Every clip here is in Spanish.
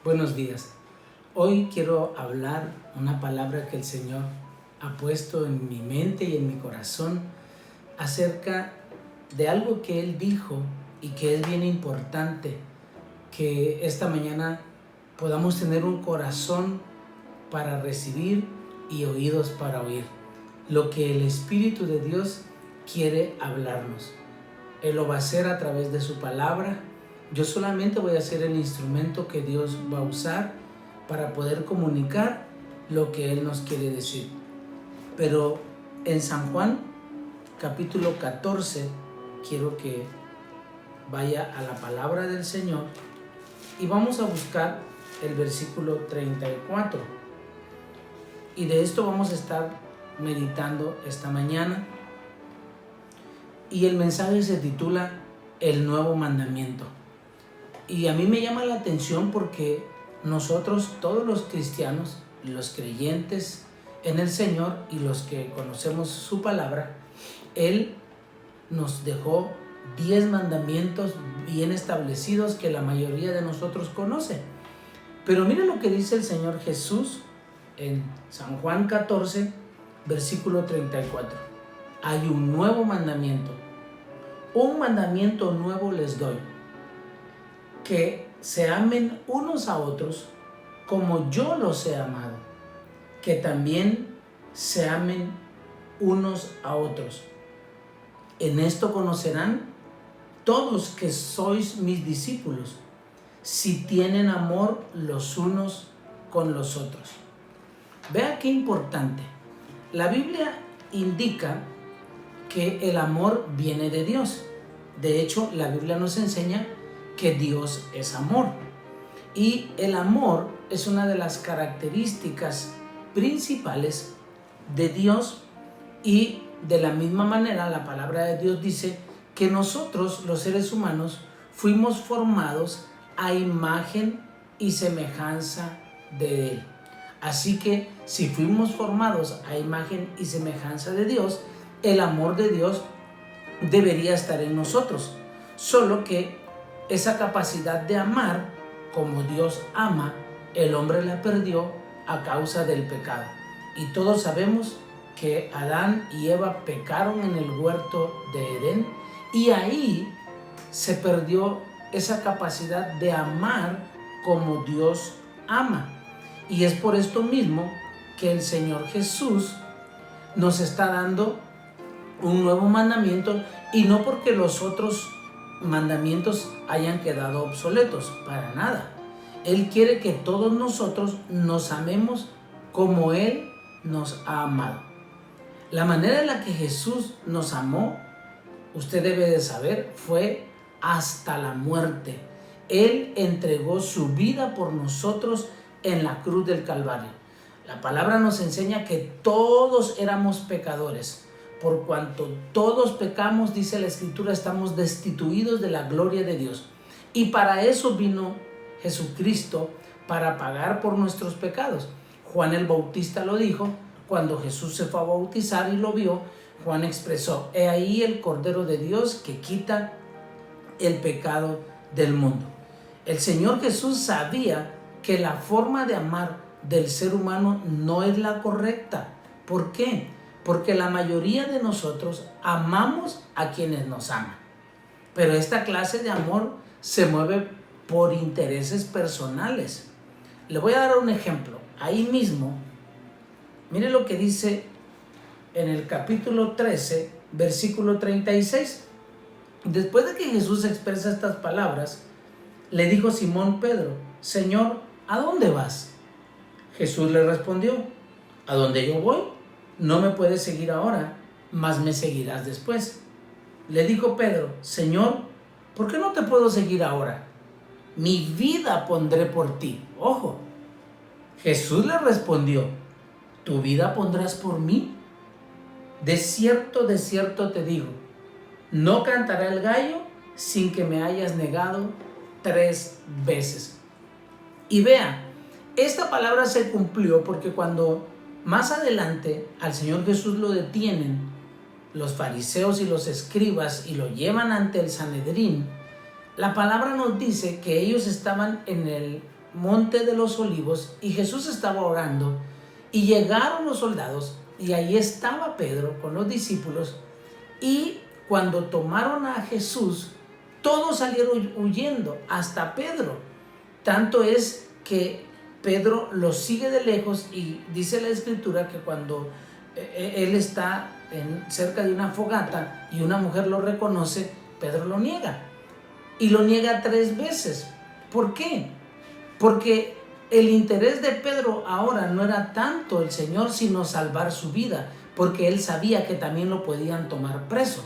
Buenos días. Hoy quiero hablar una palabra que el Señor ha puesto en mi mente y en mi corazón acerca de algo que Él dijo y que es bien importante, que esta mañana podamos tener un corazón para recibir y oídos para oír lo que el Espíritu de Dios quiere hablarnos. Él lo va a hacer a través de su palabra. Yo solamente voy a ser el instrumento que Dios va a usar para poder comunicar lo que Él nos quiere decir. Pero en San Juan, capítulo 14, quiero que vaya a la palabra del Señor y vamos a buscar el versículo 34. Y de esto vamos a estar meditando esta mañana. Y el mensaje se titula El Nuevo Mandamiento. Y a mí me llama la atención porque nosotros, todos los cristianos, los creyentes en el Señor y los que conocemos su palabra, Él nos dejó 10 mandamientos bien establecidos que la mayoría de nosotros conoce. Pero mira lo que dice el Señor Jesús en San Juan 14, versículo 34. Hay un nuevo mandamiento. Un mandamiento nuevo les doy, que se amen unos a otros como yo los he amado, que también se amen unos a otros. En esto conocerán todos que sois mis discípulos, si tienen amor los unos con los otros. Vea qué importante. La Biblia indica que el amor viene de Dios. De hecho, la Biblia nos enseña que Dios es amor. Y el amor es una de las características principales de Dios, y de la misma manera la palabra de Dios dice que nosotros, los seres humanos, fuimos formados a imagen y semejanza de Él. Así que si fuimos formados a imagen y semejanza de Dios, el amor de Dios debería estar en nosotros. Solo que esa capacidad de amar como Dios ama, el hombre la perdió a causa del pecado. Y todos sabemos que Adán y Eva pecaron en el huerto de Edén, y ahí se perdió esa capacidad de amar como Dios ama. Y es por esto mismo que el Señor Jesús nos está dando un nuevo mandamiento, y no porque los otros mandamientos hayan quedado obsoletos, para nada. Él quiere que todos nosotros nos amemos como Él nos ha amado. La manera en la que Jesús nos amó, usted debe de saber, fue hasta la muerte. Él entregó su vida por nosotros en la cruz del Calvario. La palabra nos enseña que todos éramos pecadores. Por cuanto todos pecamos, dice la Escritura, estamos destituidos de la gloria de Dios. Y para eso vino Jesucristo, para pagar por nuestros pecados. Juan el Bautista lo dijo cuando Jesús se fue a bautizar y lo vio. Juan expresó: he ahí el Cordero de Dios que quita el pecado del mundo. El Señor Jesús sabía que la forma de amar del ser humano no es la correcta. ¿Por qué? Porque la mayoría de nosotros amamos a quienes nos aman. Pero esta clase de amor se mueve por intereses personales. Le voy a dar un ejemplo. Ahí mismo, mire lo que dice en el capítulo 13, versículo 36. Después de que Jesús expresa estas palabras, le dijo Simón Pedro: Señor, ¿a dónde vas? Jesús le respondió: ¿a dónde yo voy? No me puedes seguir ahora, mas me seguirás después. Le dijo Pedro: Señor, ¿por qué no te puedo seguir ahora? Mi vida pondré por ti. Ojo. Jesús le respondió: ¿tu vida pondrás por mí? De cierto te digo, no cantará el gallo sin que me hayas negado 3 veces. Y vea, esta palabra se cumplió porque cuando más adelante al Señor Jesús lo detienen los fariseos y los escribas y lo llevan ante el Sanedrín, la palabra nos dice que ellos estaban en el monte de los olivos y Jesús estaba orando y llegaron los soldados y ahí estaba Pedro con los discípulos y cuando tomaron a Jesús todos salieron huyendo, hasta Pedro. Tanto es que Pedro lo sigue de lejos y dice la escritura que cuando él está cerca de una fogata y una mujer lo reconoce, Pedro lo niega. Y lo niega 3 veces. ¿Por qué? Porque el interés de Pedro ahora no era tanto el Señor, sino salvar su vida, porque él sabía que también lo podían tomar preso.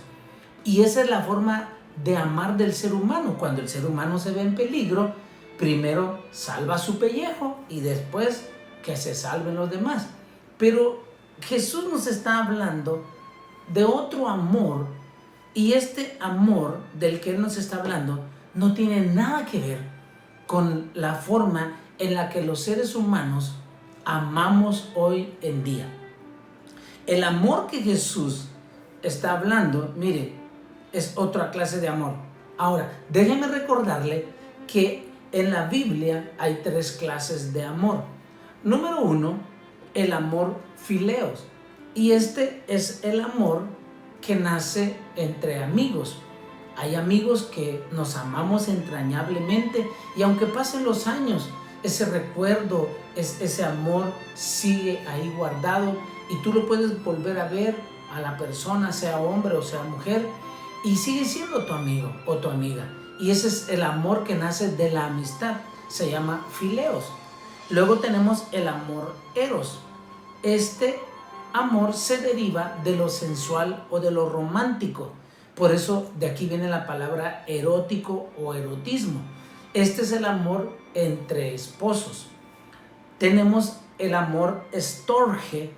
Y esa es la forma de amar del ser humano. Cuando el ser humano se ve en peligro, primero salva su pellejo y después que se salven los demás. Pero Jesús nos está hablando de otro amor, y este amor del que Él nos está hablando no tiene nada que ver con la forma en la que los seres humanos amamos hoy en día. El amor que Jesús está hablando, mire, es otra clase de amor. Ahora, déjeme recordarle que en la Biblia hay 3 clases de amor. Número 1, el amor fileos. Y este es el amor que nace entre amigos. Hay amigos que nos amamos entrañablemente y aunque pasen los años, ese recuerdo, ese amor sigue ahí guardado y tú lo puedes volver a ver a la persona, sea hombre o sea mujer, y sigue siendo tu amigo o tu amiga. Y ese es el amor que nace de la amistad, se llama fileos. Luego tenemos el amor eros. Este amor se deriva de lo sensual o de lo romántico. Por eso de aquí viene la palabra erótico o erotismo. Este es el amor entre esposos. Tenemos el amor storge.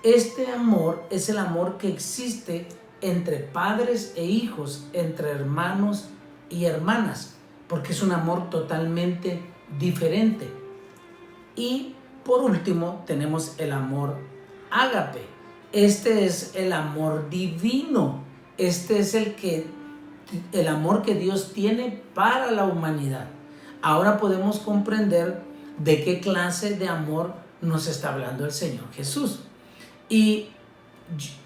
Este amor es el amor que existe entre padres e hijos, entre hermanos y hermanas, porque es un amor totalmente diferente. Y por último tenemos el amor ágape. Este es el amor divino. Este es el amor que Dios tiene para la humanidad. Ahora podemos comprender de qué clase de amor nos está hablando el Señor Jesús. Y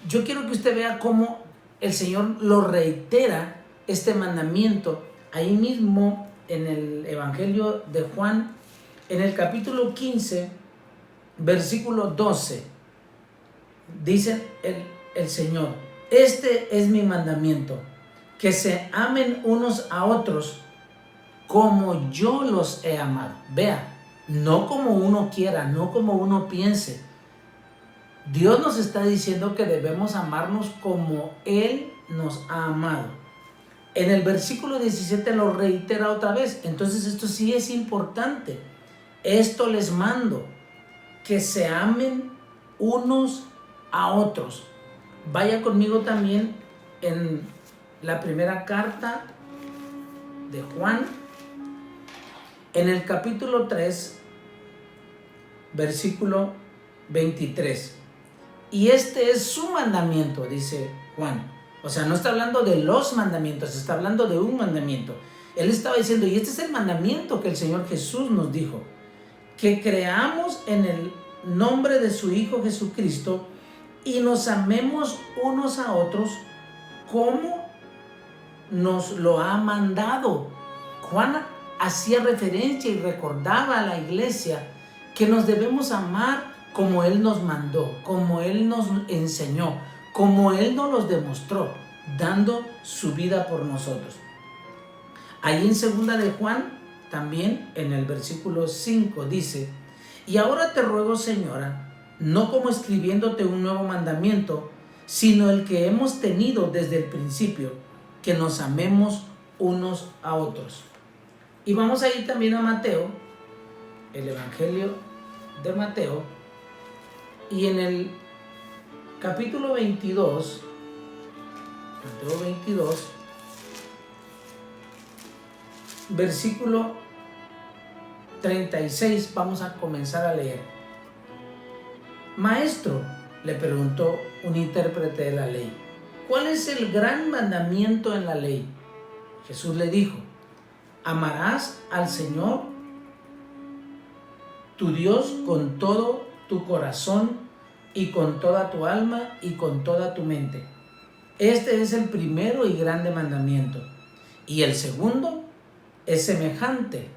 yo quiero que usted vea cómo el Señor lo reitera, este mandamiento, ahí mismo en el Evangelio de Juan, en el capítulo 15, versículo 12, dice el Señor: este es mi mandamiento, que se amen unos a otros como yo los he amado. Vea, no como uno quiera, no como uno piense. Dios nos está diciendo que debemos amarnos como Él nos ha amado. En el versículo 17 lo reitera otra vez. Entonces esto sí es importante. Esto les mando, que se amen unos a otros. Vaya conmigo también en la primera carta de Juan, en el capítulo 3, versículo 23. Y este es su mandamiento, dice Juan. O sea, no está hablando de los mandamientos, está hablando de un mandamiento. Él estaba diciendo, y este es el mandamiento que el Señor Jesús nos dijo: que creamos en el nombre de su Hijo Jesucristo y nos amemos unos a otros como nos lo ha mandado. Juan hacía referencia y recordaba a la iglesia que nos debemos amar como Él nos mandó, como Él nos enseñó, como Él nos los demostró, dando su vida por nosotros. Ahí en segunda de Juan, también en el versículo 5 dice: y ahora te ruego, Señora, no como escribiéndote un nuevo mandamiento, sino el que hemos tenido desde el principio, que nos amemos unos a otros. Y vamos a ir también a Mateo, el Evangelio de Mateo, y en el capítulo 22, Mateo 22, versículo 36, vamos a comenzar a leer. Maestro, le preguntó un intérprete de la ley, ¿cuál es el gran mandamiento en la ley? Jesús le dijo: amarás al Señor tu Dios con todo tu corazón y con toda tu alma y con toda tu mente. Este es el primero y grande mandamiento. Y el segundo es semejante: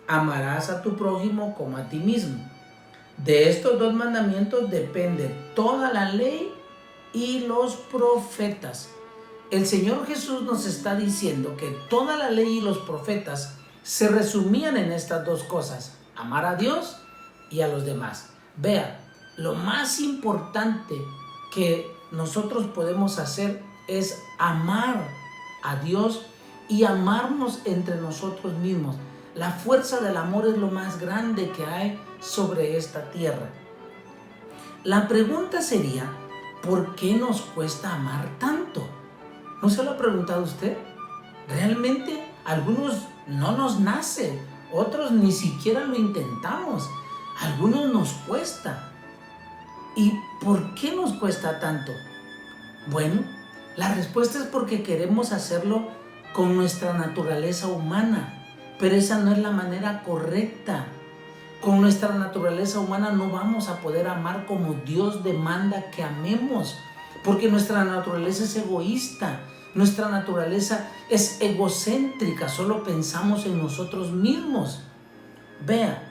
amarás a tu prójimo como a ti mismo. De estos dos mandamientos depende toda la ley y los profetas. El Señor Jesús nos está diciendo que toda la ley y los profetas se resumían en estas dos cosas: amar a Dios y a los demás. Vea, lo más importante que nosotros podemos hacer es amar a Dios y amarnos entre nosotros mismos. La fuerza del amor es lo más grande que hay sobre esta tierra. La pregunta sería: ¿por qué nos cuesta amar tanto? ¿No se lo ha preguntado usted? Realmente algunos no nos nace, otros ni siquiera lo intentamos, algunos nos cuesta. ¿Y por qué nos cuesta tanto? Bueno, la respuesta es porque queremos hacerlo con nuestra naturaleza humana, pero esa no es la manera correcta. Con nuestra naturaleza humana no vamos a poder amar como Dios demanda que amemos, porque nuestra naturaleza es egoísta, nuestra naturaleza es egocéntrica, solo pensamos en nosotros mismos. Vea,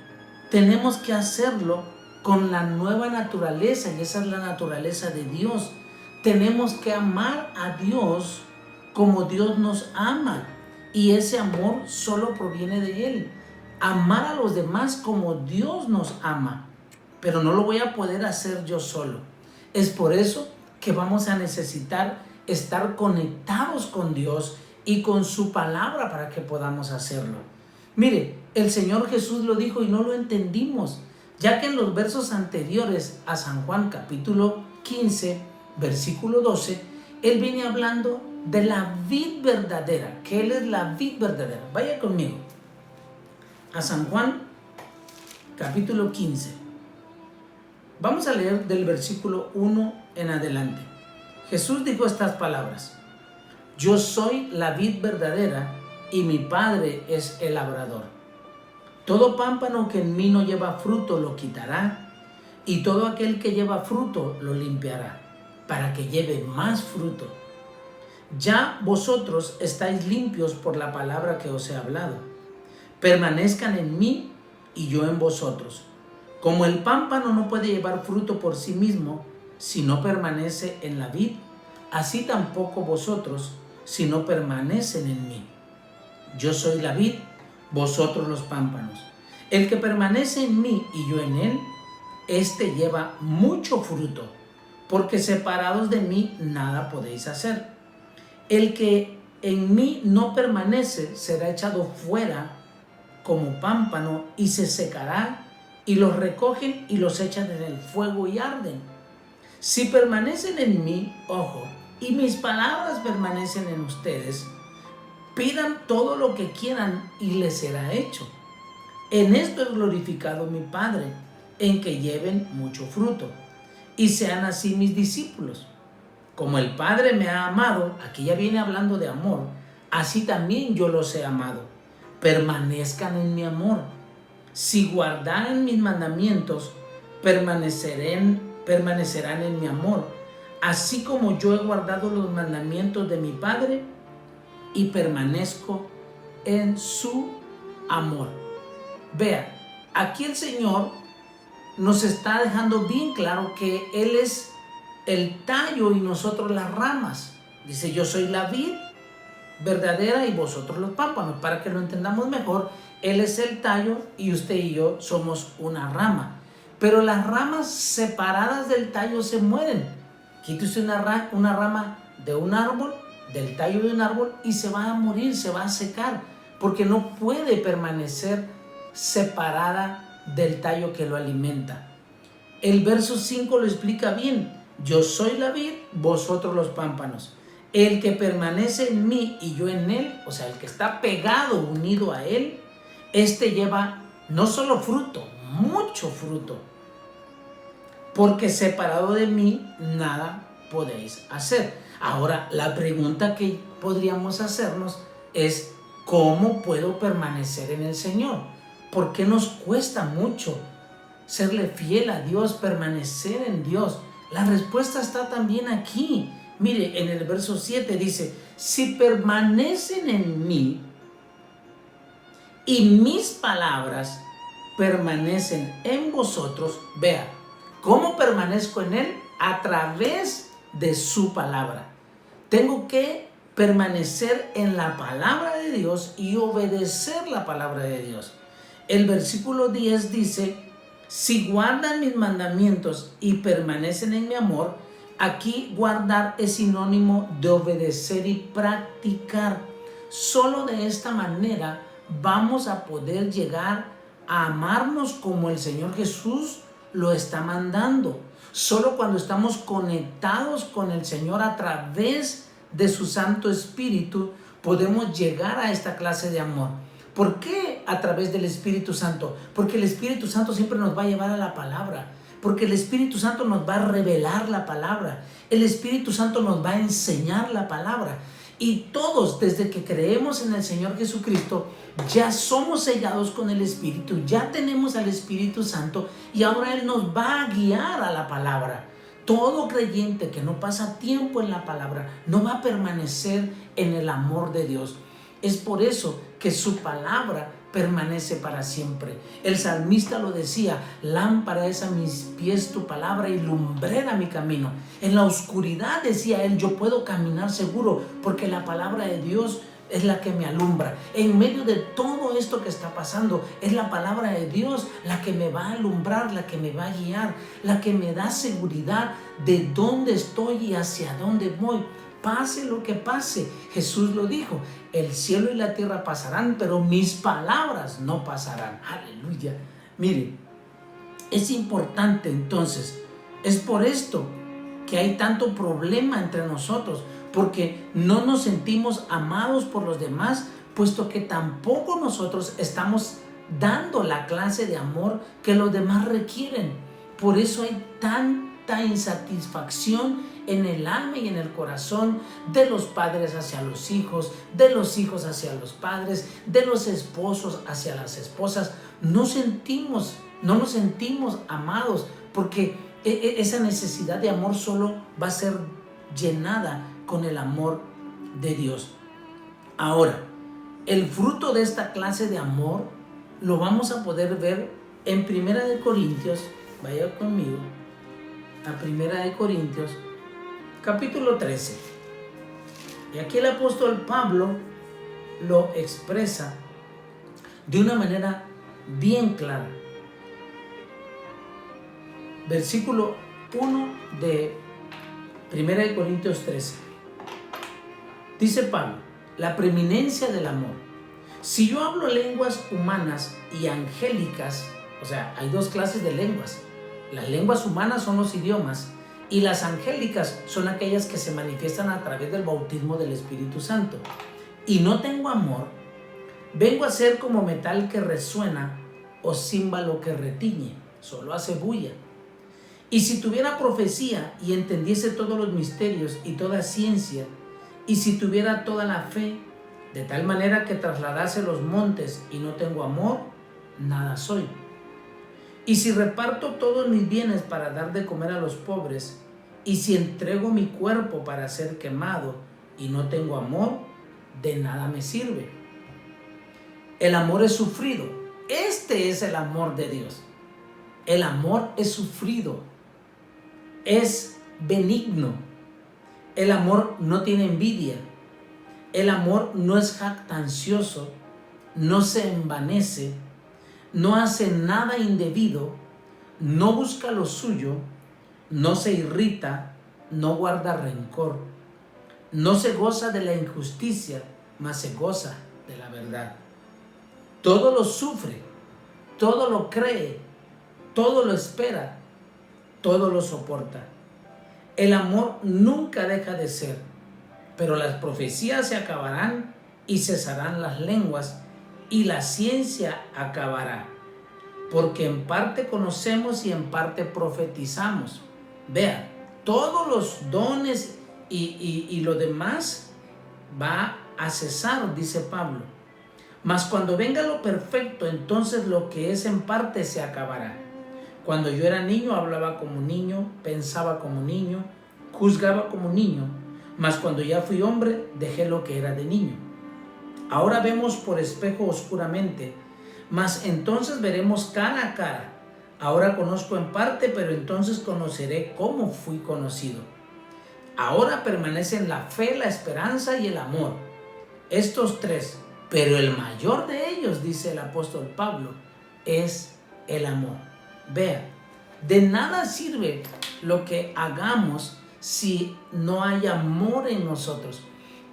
tenemos que hacerlo con la nueva naturaleza, y esa es la naturaleza de Dios. Tenemos que amar a Dios como Dios nos ama, y ese amor solo proviene de Él. Amar a los demás como Dios nos ama, pero no lo voy a poder hacer yo solo. Es por eso que vamos a necesitar estar conectados con Dios y con su palabra para que podamos hacerlo. Mire, el Señor Jesús lo dijo y no lo entendimos, ya que en los versos anteriores a San Juan capítulo 15, versículo 12, Él viene hablando de la vid verdadera, que Él es la vid verdadera. Vaya conmigo a San Juan capítulo 15. Vamos a leer del versículo 1 en adelante. Jesús dijo estas palabras: yo soy la vid verdadera y mi Padre es el labrador. Todo pámpano que en mí no lleva fruto lo quitará, y todo aquel que lleva fruto lo limpiará, para que lleve más fruto. Ya vosotros estáis limpios por la palabra que os he hablado. Permanezcan en mí y yo en vosotros. Como el pámpano no puede llevar fruto por sí mismo si no permanece en la vid, así tampoco vosotros si no permanecen en mí. Yo soy la vid, vosotros los pámpanos. El que permanece en mí y yo en él, éste lleva mucho fruto, porque separados de mí nada podéis hacer. El que en mí no permanece será echado fuera como pámpano y se secará, y los recogen y los echan en el fuego y arden. Si permanecen en mí, ojo, y mis palabras permanecen en ustedes, pidan todo lo que quieran y les será hecho. En esto es glorificado mi Padre, en que lleven mucho fruto y sean así mis discípulos. Como el Padre me ha amado, aquí ya viene hablando de amor, así también yo los he amado. Permanezcan en mi amor. Si guardaren mis mandamientos, permanecerán en mi amor, así como yo he guardado los mandamientos de mi Padre y permanezco en su amor. Vea, aquí el Señor nos está dejando bien claro que Él es el tallo y nosotros las ramas. Dice: yo soy la vid verdadera y vosotros los pámpanos. Para que lo entendamos mejor, Él es el tallo y usted y yo somos una rama. Pero las ramas separadas del tallo se mueren. Quítese una rama de un árbol, del tallo de un árbol, y se va a morir, se va a secar, porque no puede permanecer separada del tallo que lo alimenta. El verso 5 lo explica bien: yo soy la vid, vosotros los pámpanos. El que permanece en mí y yo en él, o sea, el que está pegado, unido a él, este lleva no solo fruto, mucho fruto. Porque separado de mí nada podéis hacer. Ahora, la pregunta que podríamos hacernos es: ¿cómo puedo permanecer en el Señor? ¿Por qué nos cuesta mucho serle fiel a Dios, permanecer en Dios? La respuesta está también aquí. Mire, en el verso 7 dice, si permanecen en mí y mis palabras permanecen en vosotros, vea, ¿cómo permanezco en Él? A través de su palabra. Tengo que permanecer en la palabra de Dios y obedecer la palabra de Dios. El versículo 10 dice, si guardan mis mandamientos y permanecen en mi amor. Aquí guardar es sinónimo de obedecer y practicar. Solo de esta manera vamos a poder llegar a amarnos como el Señor Jesús lo está mandando. Solo cuando estamos conectados con el Señor a través de su Santo Espíritu podemos llegar a esta clase de amor. ¿Por qué a través del Espíritu Santo? Porque el Espíritu Santo siempre nos va a llevar a la palabra. Porque el Espíritu Santo nos va a revelar la palabra. El Espíritu Santo nos va a enseñar la palabra. Y todos, desde que creemos en el Señor Jesucristo, ya somos sellados con el Espíritu, ya tenemos al Espíritu Santo y ahora Él nos va a guiar a la palabra. Todo creyente que no pasa tiempo en la palabra no va a permanecer en el amor de Dios. Es por eso que su palabra permanece para siempre. El salmista lo decía, lámpara es a mis pies tu palabra y lumbrera mi camino. En la oscuridad, decía él, yo puedo caminar seguro porque la palabra de Dios es la que me alumbra. En medio de todo esto que está pasando, es la palabra de Dios la que me va a alumbrar, la que me va a guiar, la que me da seguridad de dónde estoy y hacia dónde voy. Pase lo que pase, Jesús lo dijo, el cielo y la tierra pasarán, pero mis palabras no pasarán. Aleluya. Mire, es importante entonces, es por esto que hay tanto problema entre nosotros, porque no nos sentimos amados por los demás, puesto que tampoco nosotros estamos dando la clase de amor que los demás requieren. Por eso hay tanta insatisfacción en el alma y en el corazón de los padres hacia los hijos, de los hijos hacia los padres, de los esposos hacia las esposas. No nos sentimos amados porque esa necesidad de amor solo va a ser llenada con el amor de Dios. Ahora, el fruto de esta clase de amor lo vamos a poder ver en 1 Corintios, vaya conmigo, a 1 Corintios, capítulo 13. Y aquí el apóstol Pablo lo expresa de una manera bien clara. Versículo 1 de 1 Corintios 13. Dice Pablo, la preeminencia del amor. Si yo hablo lenguas humanas y angélicas, o sea, hay dos clases de lenguas. Las lenguas humanas son los idiomas y las angélicas son aquellas que se manifiestan a través del bautismo del Espíritu Santo. Y no tengo amor, vengo a ser como metal que resuena o címbalo que retiñe, solo hace bulla. Y si tuviera profecía y entendiese todos los misterios y toda ciencia, y si tuviera toda la fe, de tal manera que trasladase los montes y no tengo amor, nada soy. Y si reparto todos mis bienes para dar de comer a los pobres, y si entrego mi cuerpo para ser quemado y no tengo amor, de nada me sirve. El amor es sufrido. Este es el amor de Dios. El amor es sufrido. Es benigno. El amor no tiene envidia. El amor no es jactancioso, no se envanece, no hace nada indebido, no busca lo suyo, no se irrita, no guarda rencor, no se goza de la injusticia, mas se goza de la verdad. Todo lo sufre, todo lo cree, todo lo espera, todo lo soporta. El amor nunca deja de ser, pero las profecías se acabarán y cesarán las lenguas y la ciencia acabará, porque en parte conocemos y en parte profetizamos. Vean, todos los dones y lo demás va a cesar, dice Pablo. Mas cuando venga lo perfecto, entonces lo que es en parte se acabará. Cuando yo era niño hablaba como niño, pensaba como niño, juzgaba como niño, mas cuando ya fui hombre dejé lo que era de niño. Ahora vemos por espejo oscuramente, mas entonces veremos cara a cara. Ahora conozco en parte, pero entonces conoceré como fui conocido. Ahora permanecen la fe, la esperanza y el amor. Estos tres, pero el mayor de ellos, dice el apóstol Pablo, es el amor. Vea, de nada sirve lo que hagamos si no hay amor en nosotros.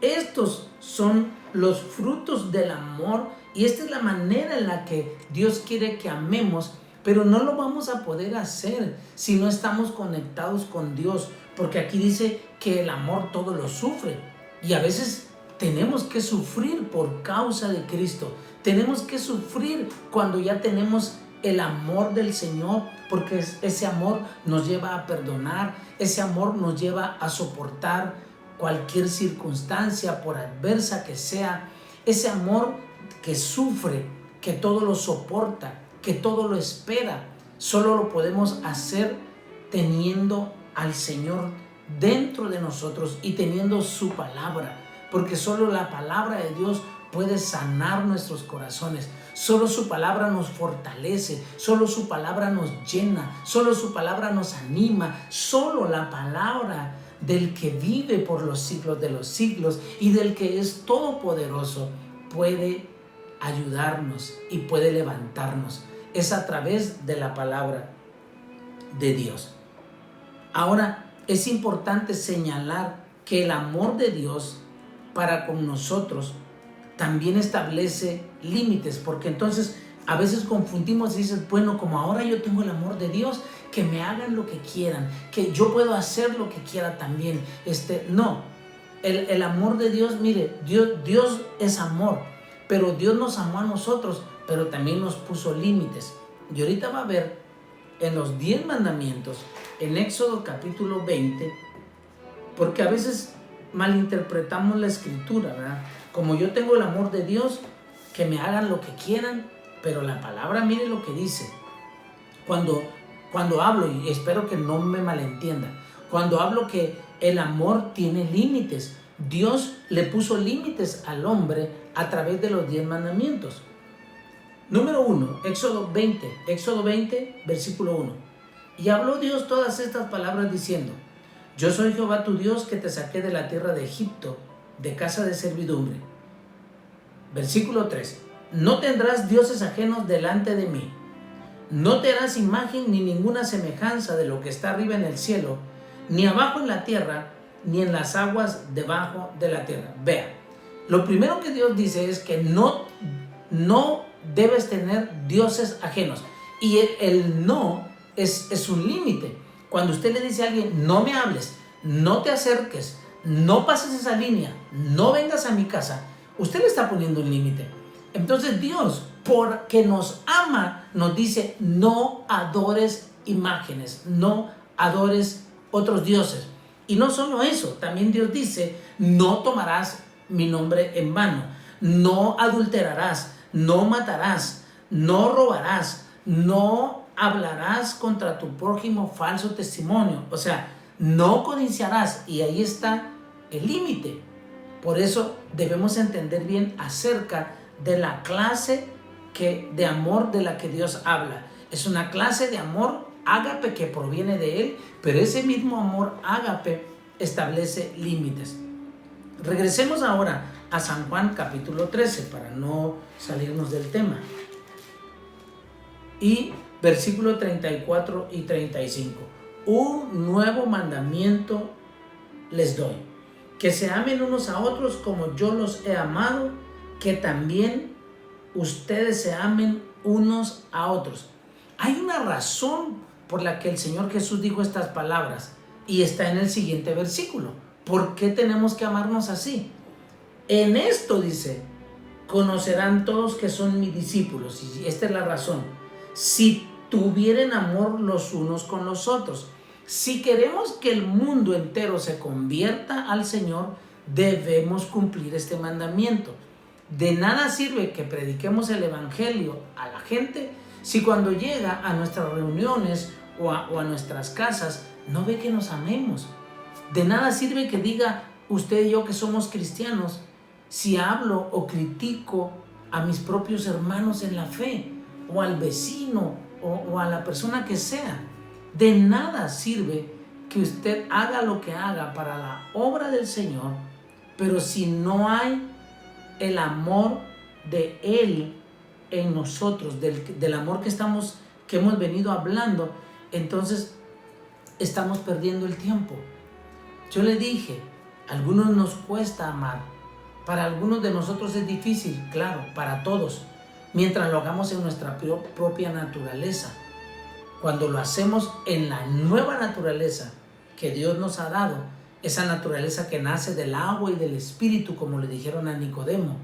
Estos son los frutos del amor y esta es la manera en la que Dios quiere que amemos, pero no lo vamos a poder hacer si no estamos conectados con Dios, porque aquí dice que el amor todo lo sufre y a veces tenemos que sufrir por causa de Cristo. Tenemos que sufrir cuando ya tenemos el amor del Señor, porque ese amor nos lleva a perdonar, ese amor nos lleva a soportar cualquier circunstancia, por adversa que sea. Ese amor que sufre, que todo lo soporta, que todo lo espera, solo lo podemos hacer teniendo al Señor dentro de nosotros y teniendo su palabra, porque solo la palabra de Dios puede sanar nuestros corazones. Solo su palabra nos fortalece, solo su palabra nos llena, solo su palabra nos anima, solo la palabra del que vive por los siglos de los siglos y del que es todopoderoso puede ayudarnos y puede levantarnos. Es a través de la palabra de Dios. Ahora, es importante señalar que el amor de Dios para con nosotros también establece límites, porque entonces a veces confundimos y dices, bueno, como ahora yo tengo el amor de Dios, que me hagan lo que quieran, que yo puedo hacer lo que quiera también. No, el amor de Dios, mire, Dios es amor, pero Dios nos amó a nosotros, pero también nos puso límites. Y ahorita va a ver en los 10 mandamientos, en Éxodo capítulo 20, porque a veces malinterpretamos la escritura, ¿verdad? Como yo tengo el amor de Dios, que me hagan lo que quieran, pero la palabra, mire lo que dice. Cuando hablo, y espero que no me malentienda, cuando hablo que el amor tiene límites, Dios le puso límites al hombre a través de los 10 mandamientos. Número 1, Éxodo 20, versículo 1. Y habló Dios todas estas palabras diciendo: Yo soy Jehová tu Dios que te saqué de la tierra de Egipto, de casa de servidumbre. Versículo 3. No tendrás dioses ajenos delante de mí. No te harás imagen ni ninguna semejanza de lo que está arriba en el cielo, ni abajo en la tierra, ni en las aguas debajo de la tierra. Vea, lo primero que Dios dice es que no debes tener dioses ajenos. Y el no es un límite. Cuando usted le dice a alguien, no me hables, no te acerques, no pases esa línea, no vengas a mi casa, usted le está poniendo un límite. Entonces Dios, porque nos ama, nos dice, no adores imágenes, no adores otros dioses. Y no solo eso, también Dios dice, no tomarás mi nombre en vano, no adulterarás, no matarás, no robarás, no hablarás contra tu prójimo falso testimonio. O sea, no codiciarás, y ahí está el límite. Por eso debemos entender bien acerca de la clase de amor de la que Dios habla. Es una clase de amor ágape que proviene de Él, pero ese mismo amor ágape establece límites. Regresemos ahora a San Juan capítulo 13 para no salirnos del tema. Y versículos 34 y 35. Un nuevo mandamiento les doy: que se amen unos a otros como yo los he amado, que también ustedes se amen unos a otros. Hay una razón por la que el Señor Jesús dijo estas palabras y está en el siguiente versículo. ¿Por qué tenemos que amarnos así? En esto dice: conocerán todos que son mis discípulos. Y esta es la razón: si tuvieren amor los unos con los otros. Si queremos que el mundo entero se convierta al Señor, debemos cumplir este mandamiento. De nada sirve que prediquemos el evangelio a la gente Si cuando llega a nuestras reuniones o a nuestras casas, no ve que nos amemos. De nada sirve que diga usted y yo que somos cristianos si hablo o critico a mis propios hermanos en la fe, o al vecino, o a la persona que sea. De nada sirve que usted haga lo que haga para la obra del Señor, pero si no hay el amor de Él en nosotros, del amor que hemos venido hablando, entonces estamos perdiendo el tiempo. Yo le dije, a algunos nos cuesta amar, para algunos de nosotros es difícil, claro, para todos, mientras lo hagamos en nuestra propia naturaleza. Cuando lo hacemos en la nueva naturaleza que Dios nos ha dado, esa naturaleza que nace del agua y del espíritu, como le dijeron a Nicodemo,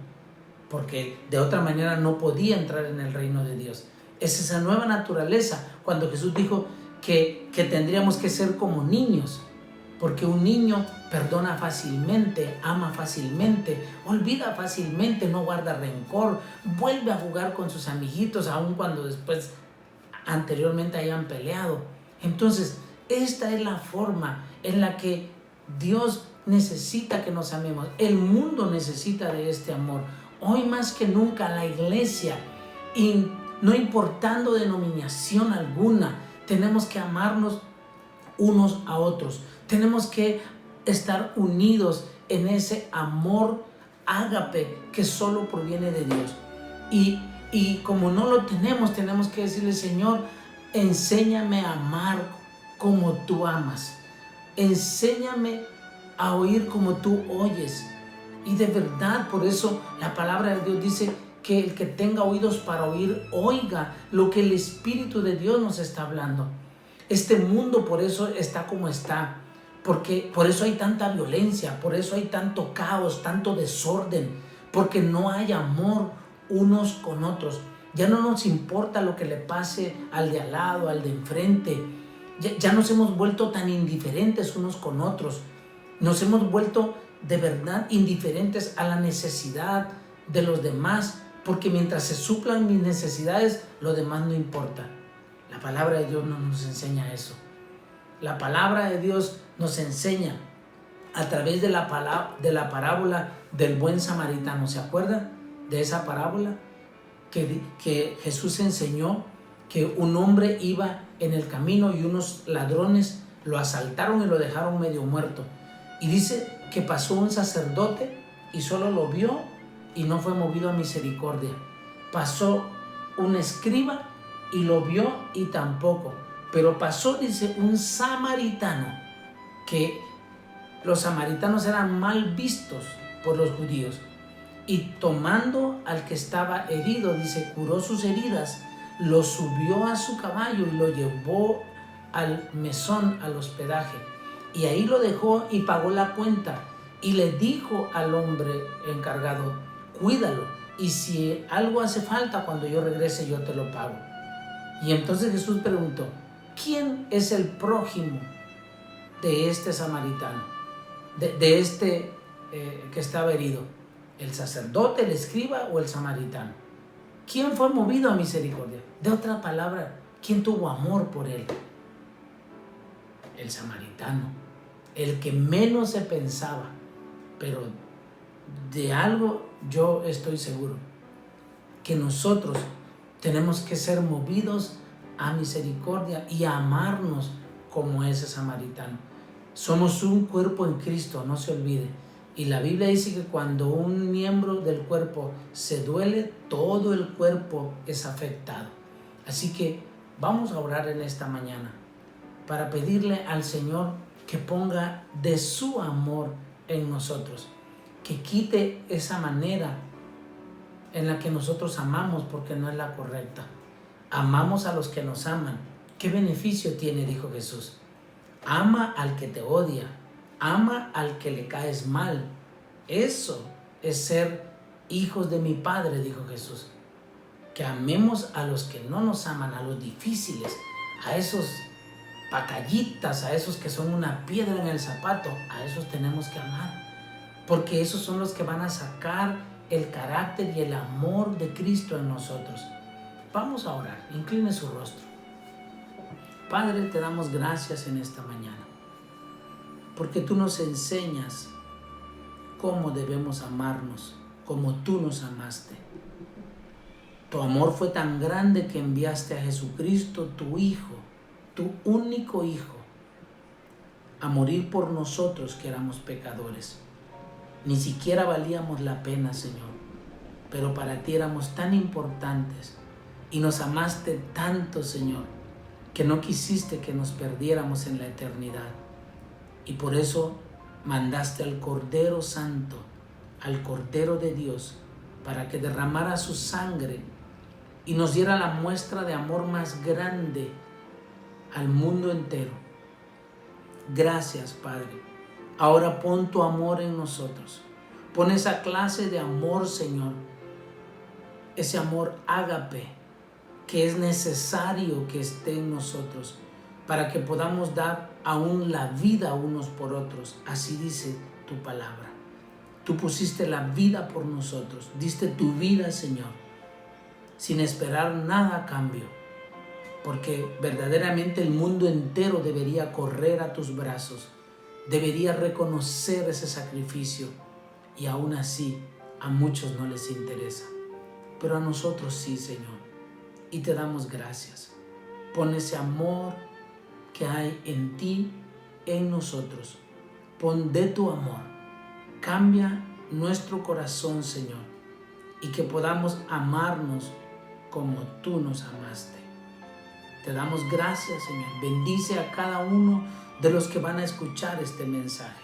porque de otra manera no podía entrar en el reino de Dios. Es esa nueva naturaleza, cuando Jesús dijo que tendríamos que ser como niños, porque un niño perdona fácilmente, ama fácilmente, olvida fácilmente, no guarda rencor, vuelve a jugar con sus amiguitos, aun cuando después anteriormente hayan peleado. Entonces, esta es la forma en la que Dios necesita que nos amemos. El mundo necesita de este amor. Hoy más que nunca la iglesia, y no importando denominación alguna, tenemos que amarnos unos a otros. Tenemos que estar unidos en ese amor ágape que solo proviene de Dios. Y como no lo tenemos que decirle: Señor, enséñame a amar como tú amas. Enséñame a oír como tú oyes. Y de verdad, por eso la palabra de Dios dice que el que tenga oídos para oír, oiga lo que el Espíritu de Dios nos está hablando. Este mundo por eso está como está, porque por eso hay tanta violencia, por eso hay tanto caos, tanto desorden, porque no hay amor unos con otros. Ya no nos importa lo que le pase al de al lado, al de enfrente. Ya nos hemos vuelto tan indiferentes unos con otros. Nos hemos vuelto de verdad indiferentes a la necesidad de los demás, porque mientras se suplan mis necesidades, lo demás no importa. La palabra de Dios no nos enseña eso. La palabra de Dios nos enseña a través de la parábola del buen samaritano. ¿Se acuerdan de esa parábola? Que Jesús enseñó que un hombre iba en el camino y unos ladrones lo asaltaron y lo dejaron medio muerto. Y dice que pasó un sacerdote y solo lo vio y no fue movido a misericordia. Pasó un escriba y lo vio y tampoco. Pero pasó, dice, un samaritano, que los samaritanos eran mal vistos por los judíos. Y tomando al que estaba herido, dice, curó sus heridas, lo subió a su caballo y lo llevó al mesón, al hospedaje. Y ahí lo dejó y pagó la cuenta. Y le dijo al hombre encargado: cuídalo, y si algo hace falta, cuando yo regrese yo te lo pago. Y entonces Jesús preguntó: ¿quién es el prójimo de este samaritano? De este que estaba herido. ¿El sacerdote, el escriba o el samaritano? ¿Quién fue movido a misericordia? De otra palabra, ¿quién tuvo amor por él? El samaritano, el que menos se pensaba. Pero de algo yo estoy seguro, que nosotros tenemos que ser movidos a misericordia y a amarnos como ese samaritano. Somos un cuerpo en Cristo, no se olvide. Y la Biblia dice que cuando un miembro del cuerpo se duele, todo el cuerpo es afectado. Así que vamos a orar en esta mañana para pedirle al Señor que ponga de su amor en nosotros, que quite esa manera en la que nosotros amamos, porque no es la correcta. Amamos a los que nos aman. ¿Qué beneficio tiene? Dijo Jesús. Ama al que te odia, ama al que le caes mal. Eso es ser hijos de mi Padre, dijo Jesús. Que amemos a los que no nos aman, a los difíciles, a esos pacallitas, a esos que son una piedra en el zapato. A esos tenemos que amar, porque esos son los que van a sacar el carácter y el amor de Cristo en nosotros. Vamos a orar. Incline su rostro. Padre, te damos gracias en esta mañana, porque tú nos enseñas cómo debemos amarnos, como tú nos amaste. Tu amor fue tan grande que enviaste a Jesucristo, tu Hijo, tu único Hijo, a morir por nosotros que éramos pecadores. Ni siquiera valíamos la pena, Señor, pero para ti éramos tan importantes y nos amaste tanto, Señor, que no quisiste que nos perdiéramos en la eternidad. Y por eso mandaste al Cordero Santo, al Cordero de Dios, para que derramara su sangre y nos diera la muestra de amor más grande al mundo entero. Gracias, Padre. Ahora pon tu amor en nosotros. Pon esa clase de amor, Señor. Ese amor ágape que es necesario que esté en nosotros para que podamos dar aún la vida unos por otros. Así dice tu palabra. Tú pusiste la vida por nosotros. Diste tu vida, Señor, sin esperar nada a cambio. Porque verdaderamente el mundo entero debería correr a tus brazos. Debería reconocer ese sacrificio. Y aún así, a muchos no les interesa. Pero a nosotros sí, Señor. Y te damos gracias. Pon ese amor que hay en ti, en nosotros. Pon de tu amor. Cambia nuestro corazón, Señor. Y que podamos amarnos como tú nos amaste. Te damos gracias, Señor. Bendice a cada uno de los que van a escuchar este mensaje.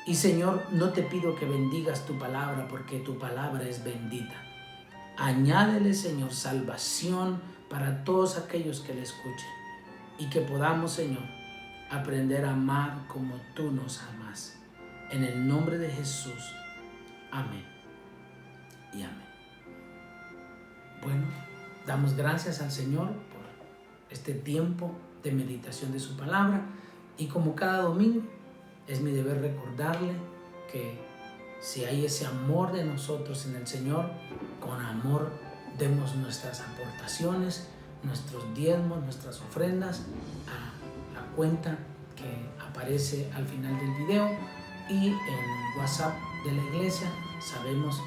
Y, Señor, no te pido que bendigas tu palabra porque tu palabra es bendita. Añádele, Señor, salvación para todos aquellos que le escuchen. Y que podamos, Señor, aprender a amar como tú nos amas. En el nombre de Jesús. Amén y amén. Bueno, damos gracias al Señor por este tiempo de meditación de su palabra. Y como cada domingo, es mi deber recordarle que si hay ese amor de nosotros en el Señor, con amor demos nuestras aportaciones, nuestros diezmos, nuestras ofrendas a la cuenta que aparece al final del video, y en WhatsApp de la iglesia sabemos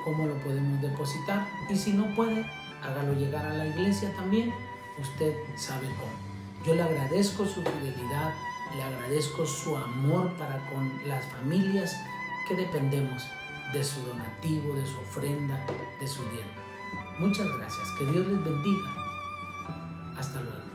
cómo lo podemos depositar, y si no puede, hágalo llegar a la iglesia también, usted sabe cómo. Yo le agradezco su fidelidad, le agradezco su amor para con las familias que dependemos de su donativo, de su ofrenda, de su diezmo. Muchas gracias. Que Dios les bendiga. Hasta luego.